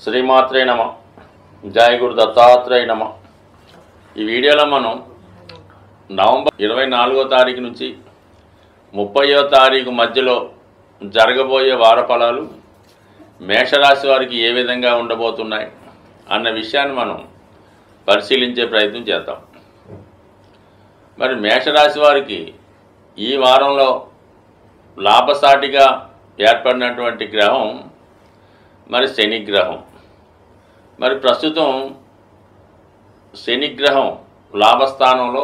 శ్రీమాత్రే నమ. జయ గురు దత్తాత్రేయ నమ. ఈ వీడియోలో మనం నవంబర్ 24వ తారీఖు నుంచి 30వ తారీఖు మధ్యలో జరగబోయే వార ఫలాలు మేషరాశి వారికి ఏ విధంగా ఉండబోతున్నాయి అన్న విషయాన్ని మనం పరిశీలించే ప్రయత్నం చేద్దాం. మరి మేషరాశి వారికి ఈ వారంలో లాభసాటిగా ఏర్పడినటువంటి గ్రహం మరి శని గ్రహం. మరి ప్రస్తుతం శనిగ్రహం లాభస్థానంలో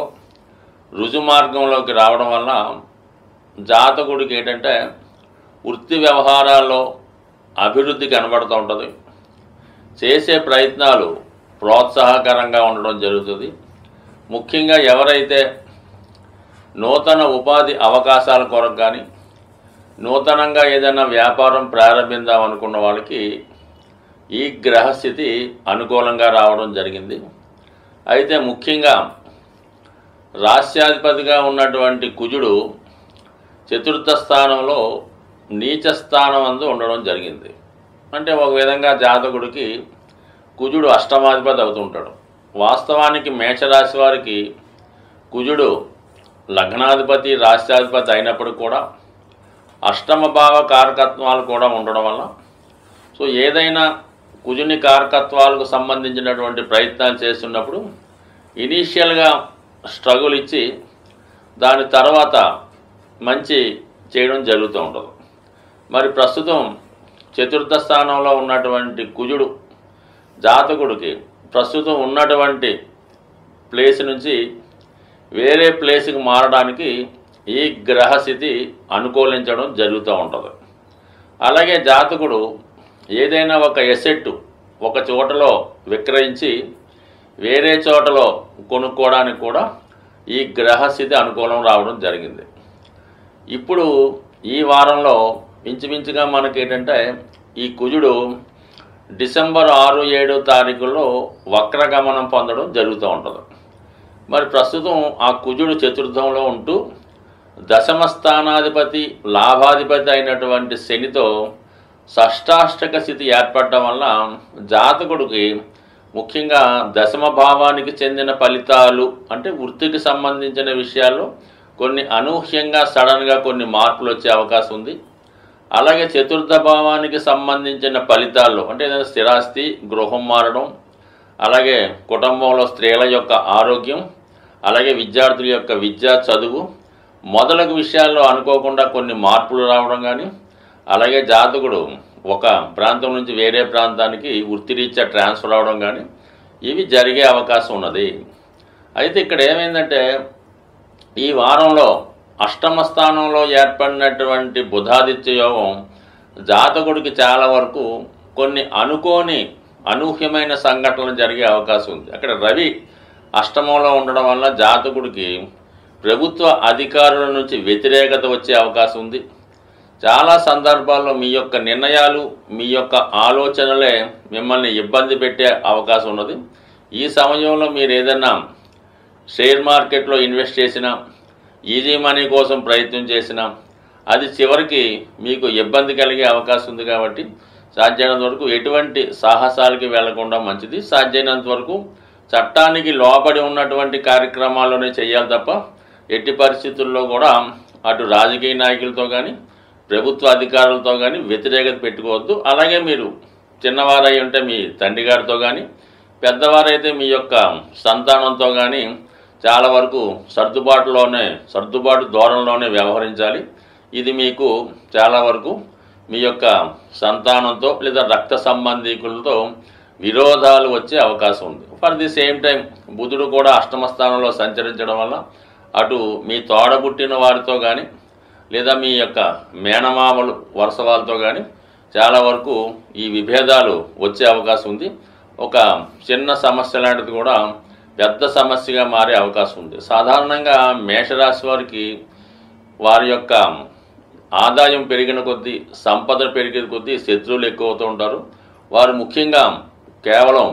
రుజు మార్గంలోకి రావడం వల్ల జాతకుడికి ఏంటంటే వృత్తి వ్యవహారాల్లో అభివృద్ధి కనబడుతూ ఉంటుంది. చేసే ప్రయత్నాలు ప్రోత్సాహకరంగా ఉండడం జరుగుతుంది. ముఖ్యంగా ఎవరైతే నూతన ఉపాధి అవకాశాల కొరకు కానీ నూతనంగా ఏదైనా వ్యాపారం ప్రారంభిద్దాం అనుకున్న వాళ్ళకి ఈ గ్రహస్థితి అనుకూలంగా రావడం జరిగింది. అయితే ముఖ్యంగా రాస్యాధిపతిగా ఉన్నటువంటి కుజుడు చతుర్థ స్థానంలో నీచ స్థానం అందు ఉండడం జరిగింది. అంటే ఒక విధంగా జాతకుడికి కుజుడు అష్టమాధిపతి అవుతుంటాడు. వాస్తవానికి మేషరాశి వారికి కుజుడు లగ్నాధిపతి రాస్యాధిపతి అయినప్పుడు కూడా అష్టమ భావ కారకత్వాలు కూడా ఉండడం వల్ల ఏదైనా కుజుని కారకత్వాలకు సంబంధించినటువంటి ప్రయత్నాలు చేస్తున్నప్పుడు ఇనీషియల్గా స్ట్రగుల్ ఇచ్చి దాని తర్వాత మంచి చేయడం జరుగుతూ ఉంటుంది. మరి ప్రస్తుతం చతుర్థ స్థానంలో ఉన్నటువంటి కుజుడు జాతకుడికి ప్రస్తుతం ఉన్నటువంటి ప్లేస్ నుంచి వేరే ప్లేస్కి మారడానికి ఈ గ్రహస్థితి అనుకూలించడం జరుగుతూ ఉంటుంది. అలాగే జాతకుడు ఏదైనా ఒక ఎసెట్ ఒక చోటలో విక్రయించి వేరే చోటలో కొనుక్కోవడానికి కూడా ఈ గ్రహస్థితి అనుకూలం రావడం జరిగింది. ఇప్పుడు ఈ వారంలో ఇంచుమించుగా మనకి ఏంటంటే ఈ కుజుడు డిసెంబర్ 6, 7 తారీఖుల్లో వక్రగమనం పొందడం జరుగుతూ ఉంటుంది. మరి ప్రస్తుతం ఆ కుజుడు చతుర్థంలో ఉంటూ దశమ స్థానాధిపతి లాభాధిపతి అయినటువంటి శనితో షష్టాష్టక స్థితి ఏర్పడటం వల్ల జాతకుడికి ముఖ్యంగా దశమ భావానికి చెందిన ఫలితాలు అంటే వృత్తికి సంబంధించిన విషయాల్లో కొన్ని అనూహ్యంగా సడన్గా కొన్ని మార్పులు వచ్చే అవకాశం ఉంది. అలాగే చతుర్థ భావానికి సంబంధించిన ఫలితాల్లో అంటే ఏదైనా స్థిరాస్తి, గృహం మారడం, అలాగే కుటుంబంలో స్త్రీల యొక్క ఆరోగ్యం, అలాగే విద్యార్థుల యొక్క విద్య, చదువు మొదలగు విషయాల్లో అనుకోకుండా కొన్ని మార్పులు రావడం కానీ, అలాగే జాతకుడు ఒక ప్రాంతం నుంచి వేరే ప్రాంతానికి వృత్తిరీత్యా ట్రాన్స్ఫర్ అవడం కానీ ఇవి జరిగే అవకాశం ఉన్నది. అయితే ఇక్కడ ఏమైందంటే ఈ వారంలో అష్టమ స్థానంలో ఏర్పడినటువంటి బుధాదిత్య యోగం జాతకుడికి చాలా వరకు కొన్ని అనుకోని అనూహ్యమైన సంఘటనలు జరిగే అవకాశం ఉంది. అక్కడ రవి అష్టమంలో ఉండడం వల్ల జాతకుడికి ప్రభుత్వ అధికారుల నుంచి వ్యతిరేకత వచ్చే అవకాశం ఉంది. చాలా సందర్భాల్లో మీ యొక్క నిర్ణయాలు, మీ యొక్క ఆలోచనలే మిమ్మల్ని ఇబ్బంది పెట్టే అవకాశం ఉన్నది. ఈ సమయంలో మీరు ఏదైనా షేర్ మార్కెట్లో ఇన్వెస్ట్ చేసినా, ఈజీ మనీ కోసం ప్రయత్నం చేసినా అది చివరికి మీకు ఇబ్బంది కలిగే అవకాశం ఉంది. కాబట్టి సాధ్యమైనంత వరకు ఎటువంటి సాహసాలకి వెళ్లకుండా మంచిది. సాధ్యమైనంత వరకు చట్టానికి లోబడి ఉన్నటువంటి కార్యక్రమాల్లోనే చేయాలి తప్ప ఎట్టి పరిస్థితుల్లో కూడా అటు రాజకీయ నాయకులతో కానీ ప్రభుత్వ అధికారులతో కానీ వ్యతిరేకత పెట్టుకోవద్దు. అలాగే మీరు చిన్నవారై ఉంటే మీ తండ్రి గారితో కానీ, పెద్దవారైతే మీ యొక్క సంతానంతో కానీ చాలా వరకు సర్దుబాటు ధోరణిలోనే వ్యవహరించాలి. ఇది మీకు చాలా వరకు మీ యొక్క సంతానంతో లేదా రక్త సంబంధికులతో విరోధాలు వచ్చే అవకాశం ఉంది. ఫర్ ది సేమ్ టైం బుధుడు కూడా అష్టమ స్థానంలో సంచరించడం వల్ల అటు మీ తోడబుట్టిన వారితో కానీ లేదా మీ యొక్క మేనమామలు వరుస వాళ్ళతో కానీ చాలా వరకు ఈ విభేదాలు వచ్చే అవకాశం ఉంది. ఒక చిన్న సమస్య లాంటిది కూడా పెద్ద సమస్యగా మారే అవకాశం ఉంది. సాధారణంగా మేషరాశి వారికి వారి యొక్క ఆదాయం పెరిగిన కొద్దీ, సంపద పెరిగిన కొద్దీ శత్రువులు ఎక్కువ అవుతూ ఉంటారు. వారు ముఖ్యంగా కేవలం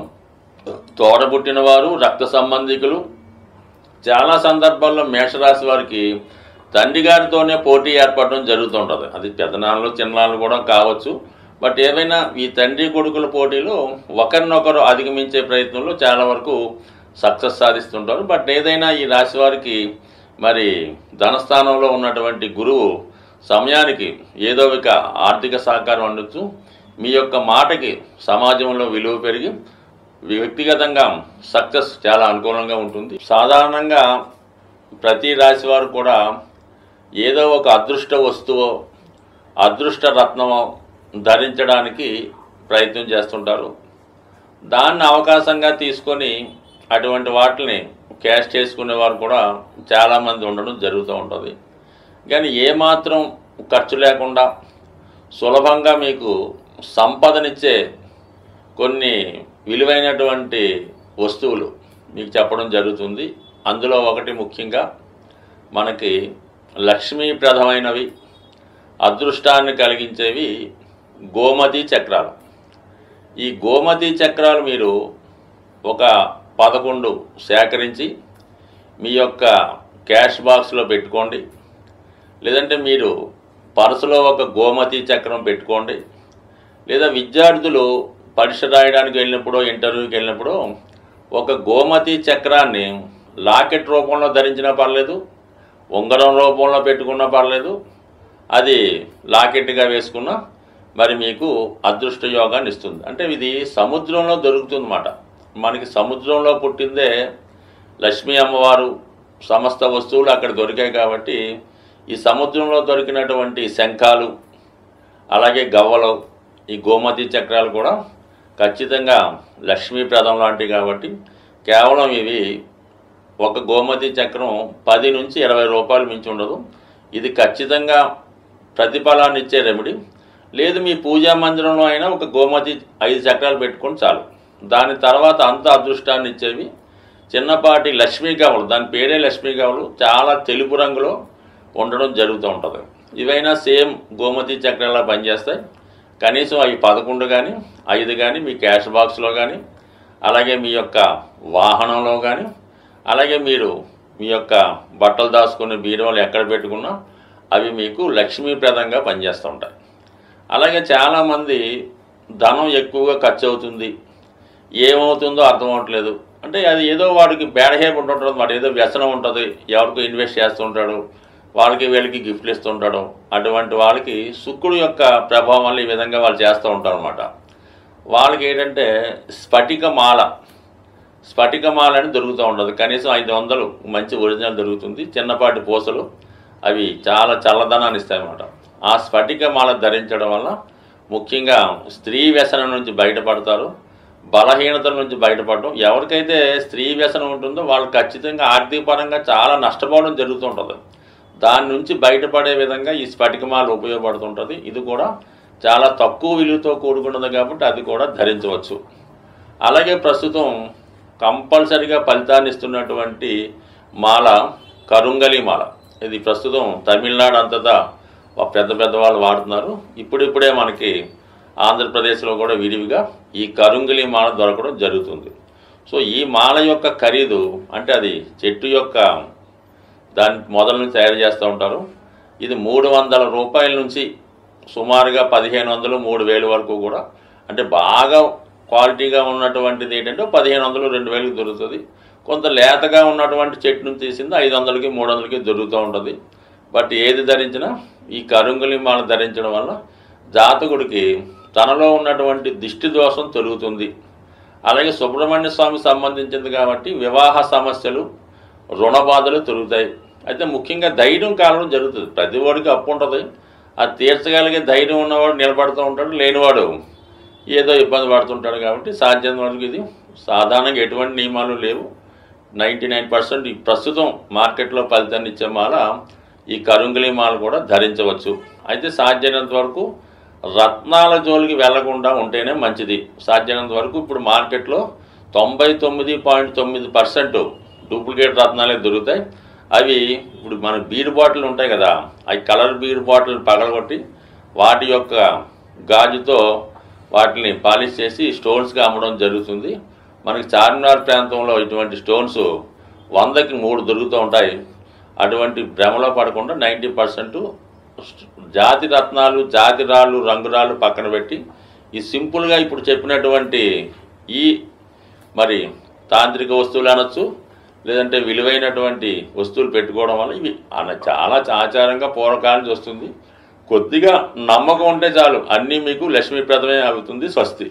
తోడబుట్టిన వారు, రక్త సంబంధికులు, చాలా సందర్భాల్లో మేషరాశి వారికి తండ్రి గారితోనే పోటీ ఏర్పడడం జరుగుతుంటుంది. అది పెద్దనాన్నలు చిన్ననాన్నలు కూడా కావచ్చు. బట్ ఏవైనా ఈ తండ్రి కొడుకుల పోటీలో ఒకరినొకరు అధిగమించే ప్రయత్నంలో చాలా వరకు సక్సెస్ సాధిస్తుంటారు. బట్ ఏదైనా ఈ రాశి వారికి మరి ధనస్థానంలో ఉన్నటువంటి గురువు సమయానికి ఏదో ఒక ఆర్థిక సహకారం అందొచ్చు. మీ యొక్క మాటకి సమాజంలో విలువ పెరిగి వ్యక్తిగతంగా సక్సెస్ చాలా అనుకూలంగా ఉంటుంది. సాధారణంగా ప్రతి రాశి వారు కూడా ఏదో ఒక అదృష్ట వస్తువు, అదృష్ట రత్నమో ధరించడానికి ప్రయత్నం చేస్తుంటారు. దాన్ని అవకాశంగా తీసుకొని అటువంటి వాటిని క్యాష్ చేసుకునే వారు కూడా చాలామంది ఉండడం జరుగుతూ ఉంటుంది. కానీ ఏమాత్రం ఖర్చు లేకుండా సులభంగా మీకు సంపదనిచ్చే కొన్ని విలువైనటువంటి వస్తువులు మీకు చెప్పడం జరుగుతుంది. అందులో ఒకటి ముఖ్యంగా మనకి లక్ష్మీప్రదమైనవి, అదృష్టాన్ని కలిగించేవి గోమతి చక్రాలు. ఈ గోమతి చక్రాలు మీరు ఒక 11 సేకరించి మీ యొక్క క్యాష్ బాక్స్లో పెట్టుకోండి. లేదంటే మీరు పర్సులో ఒక గోమతి చక్రం పెట్టుకోండి. లేదా విద్యార్థులు పరీక్ష రాయడానికి వెళ్ళినప్పుడు, ఇంటర్వ్యూకి వెళ్ళినప్పుడు ఒక గోమతి చక్రాన్ని లాకెట్ రూపంలో ధరించినా పర్లేదు, ఉంగరం రూపంలో పెట్టుకున్నా పర్లేదు, అది లాకెట్గా వేసుకున్నా మరి మీకు అదృష్ట యోగాన్ని ఇస్తుంది. అంటే ఇది సముద్రంలో దొరుకుతుందన్నమాట. మనకి సముద్రంలో పుట్టిందే లక్ష్మీ అమ్మవారు, సమస్త వస్తువులు అక్కడ దొరికాయి. కాబట్టి ఈ సముద్రంలో దొరికినటువంటి శంఖాలు, అలాగే గవ్వలు, ఈ గోమతి చక్రాలు కూడా ఖచ్చితంగా లక్ష్మీప్రదం లాంటివి. కాబట్టి కేవలం ఇవి ఒక గోమతి చక్రం 10 నుంచి 20 రూపాయలు మించి ఉండదు. ఇది ఖచ్చితంగా ప్రతిఫలాన్ని ఇచ్చే రెమెడీ. లేదు మీ పూజా మందిరంలో అయినా ఒక గోమతి 5 చక్రాలు పెట్టుకొని చాలు. దాని తర్వాత అంత అదృష్టాన్ని ఇచ్చేవి చిన్నపాటి లక్ష్మీ గవ్వలు, దాని పేరే లక్ష్మీ గవ్వలు, చాలా తెలుపు రంగులో ఉండడం జరుగుతూ ఉంటుంది. ఇవైనా సేమ్ గోమతి చక్రాలా పనిచేస్తాయి. కనీసం అవి 11 కానీ 5 కానీ మీ క్యాష్ బాక్స్లో కానీ, అలాగే మీ యొక్క వాహనంలో కానీ, అలాగే మీరు మీ యొక్క బట్టలు దాచుకునే బీరువాలు ఎక్కడ పెట్టుకున్నా అవి మీకు లక్ష్మీప్రదంగా పనిచేస్తూ ఉంటాయి. అలాగే చాలామంది ధనం ఎక్కువగా ఖర్చు అవుతుంది, ఏమవుతుందో అర్థం అవ్వట్లేదు. అంటే అది ఏదో వాడికి బ్యాడ్ హ్యాబిట్ ఉంటుంటుంది, వాడు ఏదో వ్యసనం ఉంటుంది, ఎవరికో ఇన్వెస్ట్ చేస్తుంటాడు, వాళ్ళకి వీళ్ళకి గిఫ్ట్లు ఇస్తుంటాడు. అటువంటి వాళ్ళకి శుక్రుడు యొక్క ప్రభావం వల్ల ఈ విధంగా వాళ్ళు చేస్తూ ఉంటారు అన్నమాట. వాళ్ళకి ఏంటంటే స్ఫటికమాల అని దొరుకుతూ ఉంటుంది. కనీసం 500 మంచి ఒరిజినల్ దొరుకుతుంది. చిన్నపాటి పూసలు, అవి చాలా చల్లదనాన్ని ఇస్తాయన్నమాట. ఆ స్ఫటికమాల ధరించడం వల్ల ముఖ్యంగా స్త్రీ వ్యసనం నుంచి బయటపడతారు, బలహీనతల నుంచి బయటపడడం. ఎవరికైతే స్త్రీ వ్యసనం ఉంటుందో వాళ్ళు ఖచ్చితంగా ఆర్థిక పరంగా చాలా నష్టపోవడం జరుగుతూ ఉంటుంది. దాని నుంచి బయటపడే విధంగా ఈ స్ఫటికమాల ఉపయోగపడుతుంటుంది. ఇది కూడా చాలా తక్కువ విలువతో కూడుకున్నది కాబట్టి అది కూడా ధరించవచ్చు. అలాగే ప్రస్తుతం కంపల్సరిగా ఫలితాన్ని ఇస్తున్నటువంటి మాల కరుంగలి మాల. ఇది ప్రస్తుతం తమిళనాడు అంతటా పెద్ద పెద్ద వాళ్ళు వాడుతున్నారు. ఇప్పుడిప్పుడే మనకి ఆంధ్రప్రదేశ్లో కూడా విరివిగా ఈ కరుంగలి మాల దొరకడం జరుగుతుంది. సో ఈ మాల యొక్క ఖరీదు అంటే అది చెట్టు యొక్క దాని మొదల నుంచి తయారు చేస్తూ ఉంటారు. ఇది 300 రూపాయల నుంచి సుమారుగా 1500, 3000 వరకు కూడా, అంటే బాగా క్వాలిటీగా ఉన్నటువంటిది ఏంటంటే 1500, 2000కి దొరుకుతుంది. కొంత లేతగా ఉన్నటువంటి చెట్టు నుంచి తీసింది 500కి, 300కి దొరుకుతూ ఉంటుంది. బట్ ఏది ధరించినా ఈ కరుంగలి మాల ధరించడం వల్ల జాతకుడికి తనలో ఉన్నటువంటి దిష్టి దోషం తొలుగుతుంది. అలాగే సుబ్రహ్మణ్య స్వామికి సంబంధించింది కాబట్టి వివాహ సమస్యలు, రుణ బాధలు తొలుగుతాయి. అయితే ముఖ్యంగా ధైర్యం కావడం జరుగుతుంది. ప్రతి వాడికి అప్పు ఉంటుంది, అది తీర్చగలిగే ధైర్యం ఉన్నవాడు నిలబడుతూ ఉంటాడు, లేనివాడు ఏదో ఇబ్బంది పడుతుంటాడు. కాబట్టి సాధ్యం వరకు ఇది సాధారణంగా ఎటువంటి నియమాలు లేవు. 99% ప్రస్తుతం మార్కెట్లో ఫలితాన్ని ఇచ్చే మాల ఈ కరుంగలి మాల కూడా ధరించవచ్చు. అయితే సాధ్యమైనంత వరకు రత్నాల జోలికి వెళ్లకుండా ఉంటేనే మంచిది. సాధ్యమైనంత వరకు ఇప్పుడు మార్కెట్లో 99.9% డూప్లికేట్ రత్నాలే దొరుకుతాయి. అవి ఇప్పుడు మన బీర్ బాటిల్ ఉంటాయి కదా, అవి కలర్ బీర్ బాటిల్ పగలగొట్టి వాటి యొక్క గాజుతో వాటిని పాలిష్ చేసి స్టోన్స్గా అమ్మడం జరుగుతుంది. మనకి చార్మినార్ ప్రాంతంలో ఇటువంటి స్టోన్స్ 100కి 3 దొరుకుతూ ఉంటాయి. అటువంటి భ్రమలో పడకుండా 90% జాతి రత్నాలు, జాతి రాళ్ళు, రంగురాళ్ళు పక్కన పెట్టి ఈ సింపుల్గా ఇప్పుడు చెప్పినటువంటి ఈ మరి తాంత్రిక వస్తువులు అనొచ్చు, లేదంటే విలువైనటువంటి వస్తువులు పెట్టుకోవడం వల్ల ఇవి చాలా ఆచారంగా పూర్వకాలం నుంచి వస్తుంది. కొద్దిగా నమ్మకం ఉంటే చాలు, అన్నీ మీకు లక్ష్మీప్రదమే అవుతుంది. స్వస్తి.